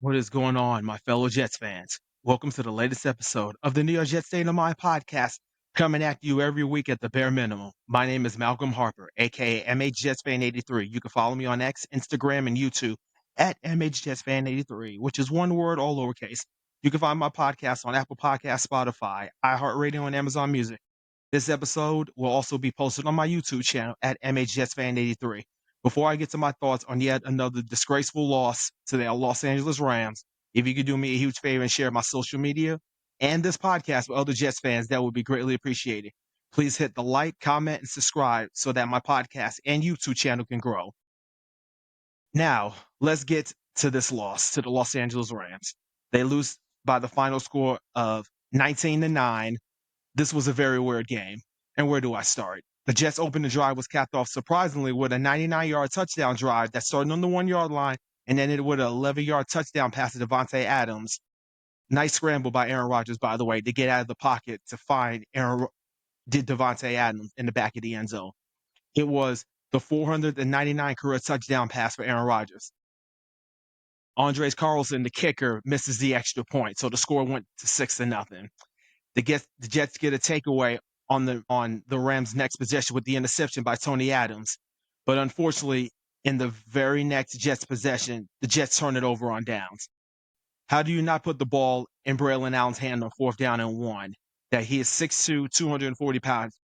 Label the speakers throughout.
Speaker 1: What is going on, my fellow Jets fans? Welcome to the latest episode of the New York Jets State of Mind podcast, coming at you every week at the bare minimum. My name is Malcolm Harper, aka MHJetsFan83. You can follow me on X, Instagram, and YouTube at MHJetsFan83, which is one word, all lowercase. You can find my podcast on Apple Podcasts, Spotify, iHeartRadio, and Amazon Music. This episode will also be posted on my YouTube channel at MHJetsFan83. Before I get to my thoughts on yet another disgraceful loss to the Los Angeles Rams, if you could do me a huge favor and share my social media and this podcast with other Jets fans, that would be greatly appreciated. Please hit the like, comment, and subscribe so that my podcast and YouTube channel can grow. Now, let's get to this loss to the Los Angeles Rams. They lose by the final score of 19-9. This was a very weird game. And where do I start? The Jets' opening drive was capped off surprisingly with a 99-yard touchdown drive that started on the 1-yard line and ended with an 11-yard touchdown pass to Davante Adams. Nice scramble by Aaron Rodgers, by the way, to get out of the pocket to find Davante Adams in the back of the end zone. It was the 499 career touchdown pass for Aaron Rodgers. Andres Carlson, the kicker, misses the extra point, so the score went to 6-0. The Jets get a takeaway on the Rams' next possession with the interception by Tony Adams. But unfortunately, in the very next Jets possession, the Jets turn it over on downs. How do you not put the ball in Braylon Allen's hand on 4th down and 1? That he is 6'2", 240 pounds.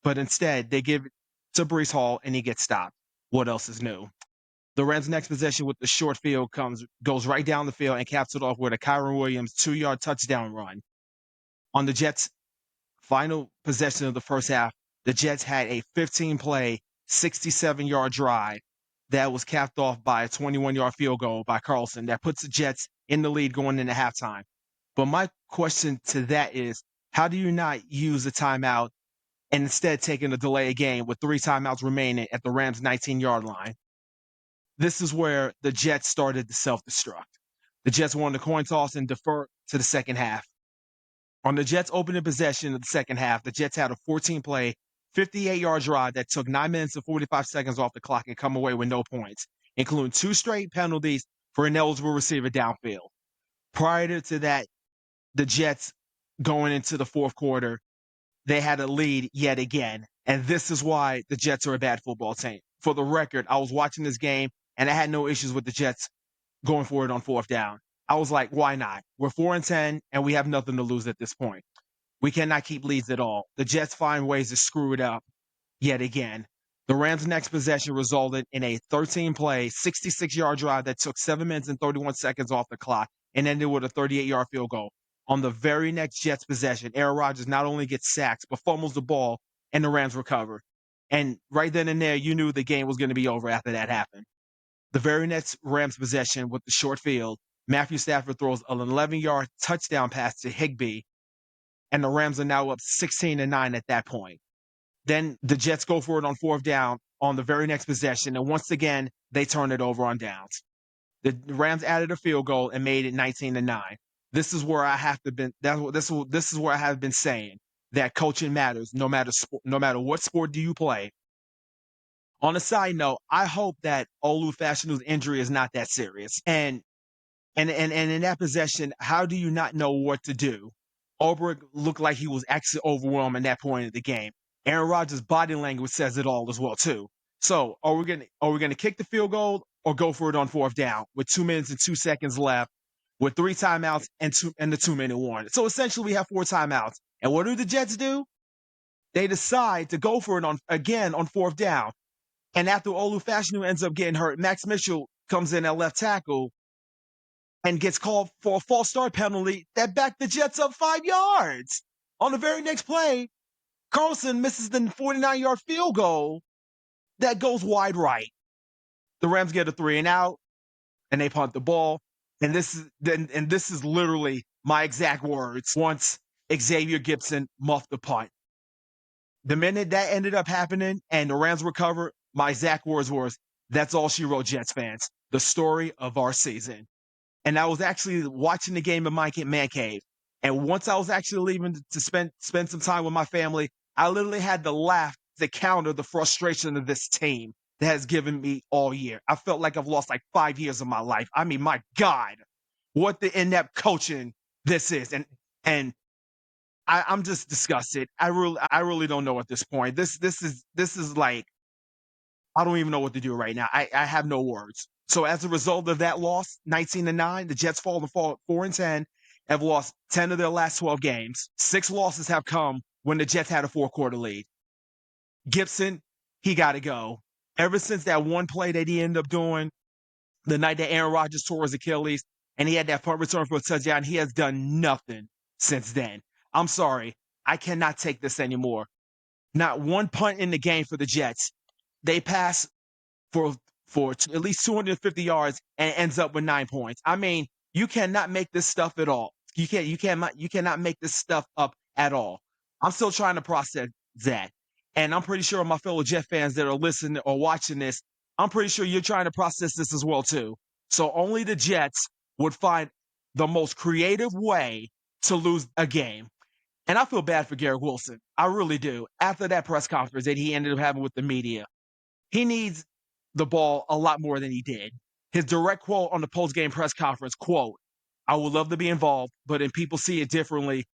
Speaker 1: But instead, they give it to Breece Hall, and he gets stopped. What else is new? The Rams' next possession with the short field goes right down the field and caps it off with a Kyron Williams 2-yard touchdown run. On the Jets' final possession of the first half, the Jets had a 15-play, 67-yard drive that was capped off by a 21-yard field goal by Carlson that puts the Jets in the lead going into halftime. But my question to that is, how do you not use a timeout and instead taking a delay game with 3 timeouts remaining at the Rams' 19-yard line? This is where the Jets started to self-destruct. The Jets won the coin toss and deferred to the second half. On the Jets' opening possession of the second half, the Jets had a 14-play, 58-yard drive that took 9 minutes and 45 seconds off the clock and come away with no points, including 2 straight penalties for an eligible receiver downfield. Prior to that, the Jets going into the fourth quarter, they had a lead yet again, and this is why the Jets are a bad football team. For the record, I was watching this game, and I had no issues with the Jets going for it on 4th down. I was like, why not? We're 4-10, and we have nothing to lose at this point. We cannot keep leads at all. The Jets find ways to screw it up yet again. The Rams' next possession resulted in a 13-play, 66-yard drive that took 7 minutes and 31 seconds off the clock and ended with a 38-yard field goal. On the very next Jets possession, Aaron Rodgers not only gets sacked, but fumbles the ball, and the Rams recover. And right then and there, you knew the game was going to be over after that happened. The very next Rams possession with the short field, Matthew Stafford throws an 11-yard touchdown pass to Higbee, and the Rams are now up 16-9 at that point. Then the Jets go for it on 4th down on the very next possession, and once again, they turn it over on downs. The Rams added a field goal and made it 19-9. This is where I have to been. This is where I have been saying that coaching matters, no matter what sport do you play. On a side note, I hope that Olu Fashanu's injury is not that serious. And in that possession, how do you not know what to do? Ulbrich looked like he was actually overwhelmed at that point of the game. Aaron Rodgers' body language says it all as well too. So are we gonna kick the field goal or go for it on 4th down with 2 minutes and 2 seconds left, with 3 timeouts and the 2-minute warning? So essentially, we have 4 timeouts. And what do the Jets do? They decide to go for it on 4th down. And after Olu Fashanu ends up getting hurt, Max Mitchell comes in at left tackle and gets called for a false start penalty that backed the Jets up 5 yards. On the very next play, Carlson misses the 49-yard field goal that goes wide right. The Rams get a 3-and-out, and they punt the ball. And this is literally my exact words once Xavier Gipson muffed the punt. The minute that ended up happening and the Rams recovered, my exact words were, "That's all she wrote, Jets fans. The story of our season." And I was actually watching the game in my man cave. And once I was actually leaving to spend some time with my family, I literally had to laugh to counter the frustration of this team that has given me all year. I felt like I've lost like 5 years of my life. I mean, my God. what the inept coaching this is. And I'm just disgusted. I really don't know at this point. This is like I don't even know what to do right now. I have no words. So as a result of that loss, 19-9, the Jets fall 4-10, have lost 10 of their last 12 games. 6 losses have come when the Jets had a 4-quarter lead. Gibson, he got to go. Ever since that one play that he ended up doing the night that Aaron Rodgers tore his Achilles and he had that punt return for a touchdown, he has done nothing since then. I'm sorry. I cannot take this anymore. Not one punt in the game for the Jets. They pass for at least 250 yards and ends up with 9 points. I mean, you cannot make this stuff at all. You cannot make this stuff up at all. I'm still trying to process that. And I'm pretty sure my fellow Jet fans that are listening or watching this, I'm pretty sure you're trying to process this as well too. So only the Jets would find the most creative way to lose a game. And I feel bad for Garrett Wilson. I really do. After that press conference that he ended up having with the media, he needs the ball a lot more than he did. His direct quote on the post-game press conference, quote, I would love to be involved, but if people see it differently,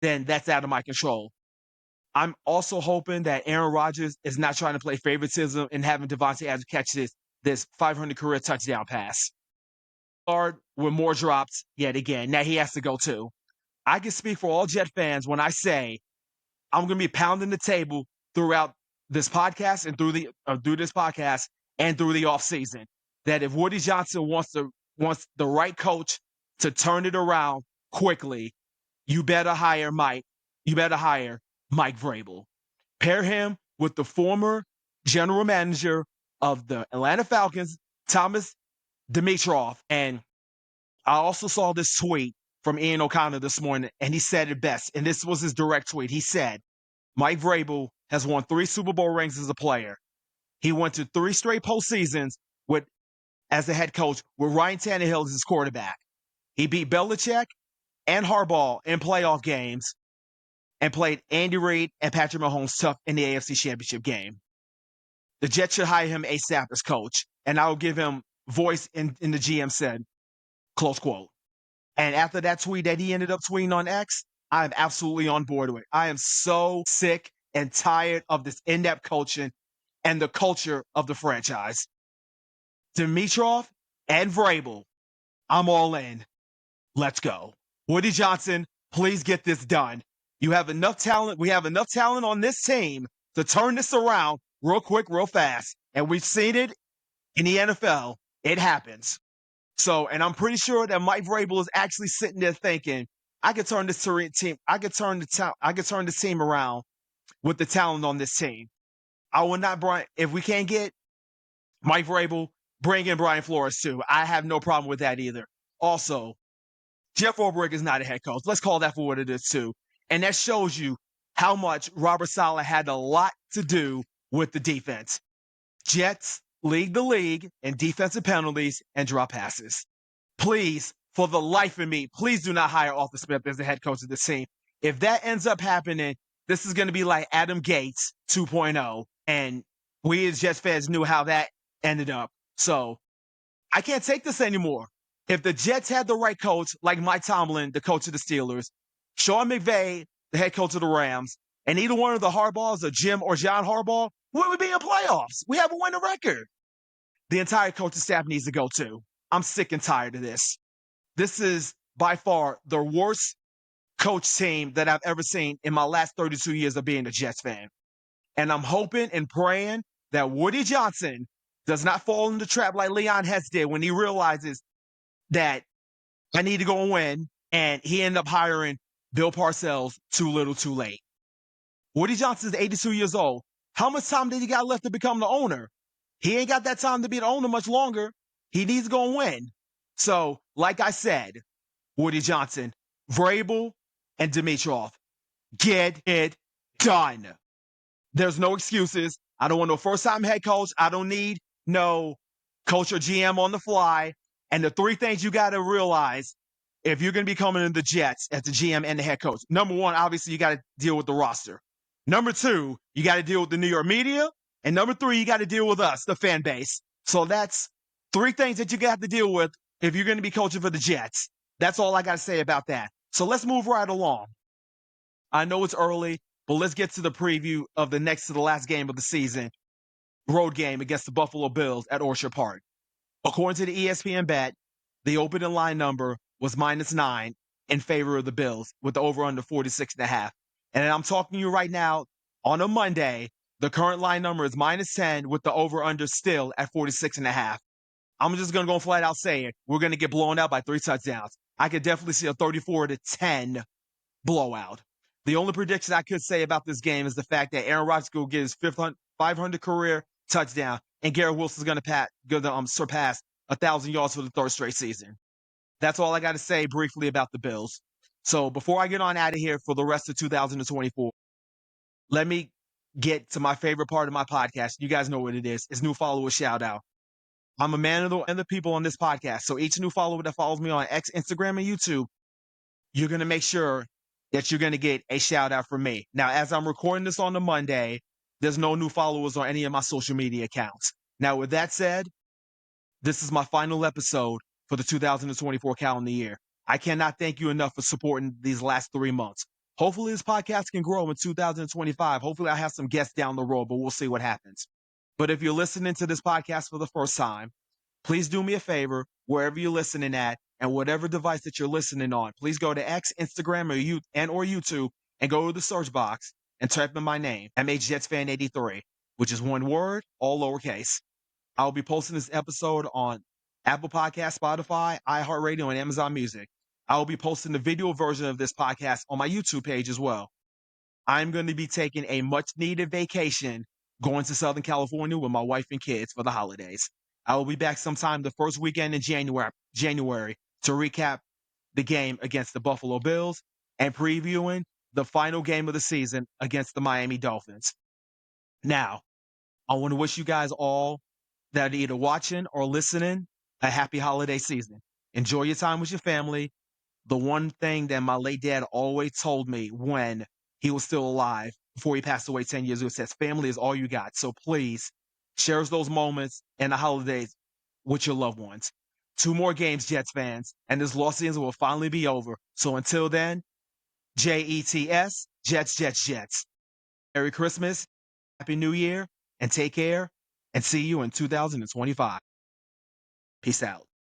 Speaker 1: then that's out of my control. I'm also hoping that Aaron Rodgers is not trying to play favoritism and having Devontae Adams catch this 500 career touchdown pass. Guard with more drops yet again. Now he has to go too. I can speak for all Jet fans when I say I'm going to be pounding the table throughout this podcast and through this podcast and through the offseason that if Woody Johnson wants the right coach to turn it around quickly, you better hire Mike. You better hire Mike Vrabel. Pair him with the former general manager of the Atlanta Falcons, Thomas Dimitroff. And I also saw this tweet from Ian O'Connor this morning, and he said it best. And this was his direct tweet. He said, Mike Vrabel has won 3 Super Bowl rings as a player. He went to 3 straight postseasons as a head coach with Ryan Tannehill as his quarterback. He beat Belichick and Harbaugh in playoff games and played Andy Reid and Patrick Mahomes tough in the AFC Championship game. The Jets should hire him ASAP as coach, and I will give him voice in the GM said, close quote. And after that tweet that he ended up tweeting on X, I am absolutely on board with it. I am so sick and tired of this in-depth coaching and the culture of the franchise. Dimitroff and Vrabel, I'm all in. Let's go. Woody Johnson, please get this done. You have enough talent. We have enough talent on this team to turn this around real quick, real fast. And we've seen it in the NFL. It happens. So, and I'm pretty sure that Mike Vrabel is actually sitting there thinking, I could turn this team. I could turn the team around with the talent on this team. I will not, Brian. If we can't get Mike Vrabel, bring in Brian Flores too. I have no problem with that either. Also, Jeff Ulbrich is not a head coach. Let's call that for what it is too. And that shows you how much Robert Saleh had a lot to do with the defense. Jets lead the league in defensive penalties and drop passes. Please, for the life of me, please do not hire Arthur Smith as the head coach of this team. If that ends up happening, this is going to be like Adam Gates 2.0. And we as Jets fans knew how that ended up. So I can't take this anymore. If the Jets had the right coach, like Mike Tomlin, the coach of the Steelers, Sean McVay, the head coach of the Rams, and either one of the Harbaughs, or Jim or John Harbaugh, we would be in playoffs. We have a winning record. The entire coaching staff needs to go too. I'm sick and tired of this. This is by far the worst coach team that I've ever seen in my last 32 years of being a Jets fan. And I'm hoping and praying that Woody Johnson does not fall in the trap like Leon Hess did when he realizes that I need to go and win, and he ended up hiring Bill Parcells too little too late. Woody Johnson's 82 years old. How much time did he got left to become the owner? He ain't got that time to be the owner much longer. He needs to go and win. So, like I said, Woody Johnson, Vrabel, and Dimitroff, get it done. There's no excuses. I don't want no first-time head coach. I don't need no coach or GM on the fly. And the 3 things you got to realize if you're going to be coming in the Jets as the GM and the head coach. Number 1, obviously, you got to deal with the roster. Number 2, you got to deal with the New York media. And number 3, you got to deal with us, the fan base. So that's 3 things that you got to deal with if you're going to be coaching for the Jets. That's all I got to say about that. So let's move right along. I know it's early, but let's get to the preview of the next to the last game of the season, road game against the Buffalo Bills at Orchard Park. According to the ESPN bet, the opening line number was -9 in favor of the Bills with the over under 46.5. And I'm talking to you right now on a Monday. The current line number is -10 with the over under still at 46.5. I'm just going to go flat out say it. We're going to get blown out by 3 touchdowns. I could definitely see a 34-10 blowout. The only prediction I could say about this game is the fact that Aaron Rodgers will get his 500 career touchdown, and Garrett Wilson's going to surpass 1,000 yards for the third straight season. That's all I got to say briefly about the Bills. So before I get on out of here for the rest of 2024, let me get to my favorite part of my podcast. You guys know what it is. It's new follower shout out. I'm a man of the people on this podcast. So each new follower that follows me on X, Instagram, and YouTube, you're going to make sure that you're going to get a shout out from me. Now, as I'm recording this on the Monday, there's no new followers on any of my social media accounts. Now, with that said, this is my final episode for the 2024 calendar year. I cannot thank you enough for supporting these last 3 months. Hopefully, this podcast can grow in 2025. Hopefully, I have some guests down the road, but we'll see what happens. But if you're listening to this podcast for the first time, please do me a favor, wherever you're listening at, and whatever device that you're listening on, please go to X, Instagram, or YouTube, and go to the search box and type in my name, MHJetsFan83, which is one word, all lowercase. I'll be posting this episode on Apple Podcasts, Spotify, iHeartRadio, and Amazon Music. I will be posting the video version of this podcast on my YouTube page as well. I'm going to be taking a much-needed vacation going to Southern California with my wife and kids for the holidays. I will be back sometime the first weekend in January to recap the game against the Buffalo Bills and previewing the final game of the season against the Miami Dolphins. Now, I want to wish you guys all that are either watching or listening a happy holiday season. Enjoy your time with your family. The one thing that my late dad always told me when he was still alive, before he passed away 10 years ago, says family is all you got. So please cherish those moments and the holidays with your loved ones. 2 more games, Jets fans, and this lost season will finally be over. So until then, JETS, Jets, Jets, Jets. Merry Christmas, Happy New Year, and take care, and see you in 2025. Peace out.